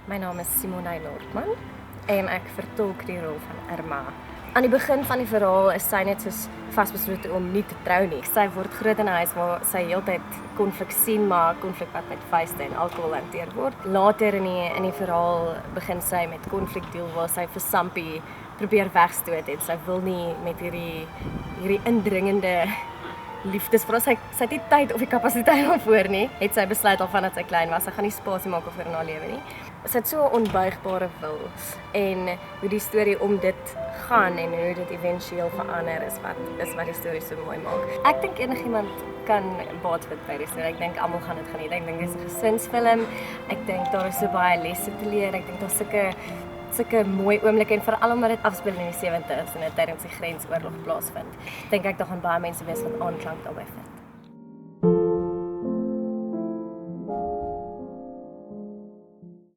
My naam is Simone Nordman en ek vertolk die rol van Irma. Aan die begin van die verhaal is sy net soos vasbeslote om nie te trou nie. Sy word groot in 'n huis waar sy heeltyd konflik sien, maar konflik wat met vuiste en alkohol hanteer word. Later in die verhaal begin sy met konflik deel waar sy vir Sampie probeer wegstoot en sy wil nie met hierdie indringende liefdesverhaal. Sy het nie tyd of die kapasiteit daarvoor nie. Het sy besluit al vandat sy klein was, sy gaan nie spasie maak vir in haar lewe nie. Sy het so 'n onbuigbare wil en hoe die storie om dit gaan en hoe dit éventueel verander is wat die storie so mooi maak. Ek dink enigiemand kan baat vind by die storie. Ek dink almal gaan dit geniet. Ek dink dit is 'n gesinsfilm. Ek dink daar is so baie lesse te leer. Ek dink daar's sulke mooi oomblikke en veral omdat dit afspeel in die 70's en dit tydens die grensoorlog plaasvind. Dink ek daar gaan baie mense wees wat aanklank daarbey vind.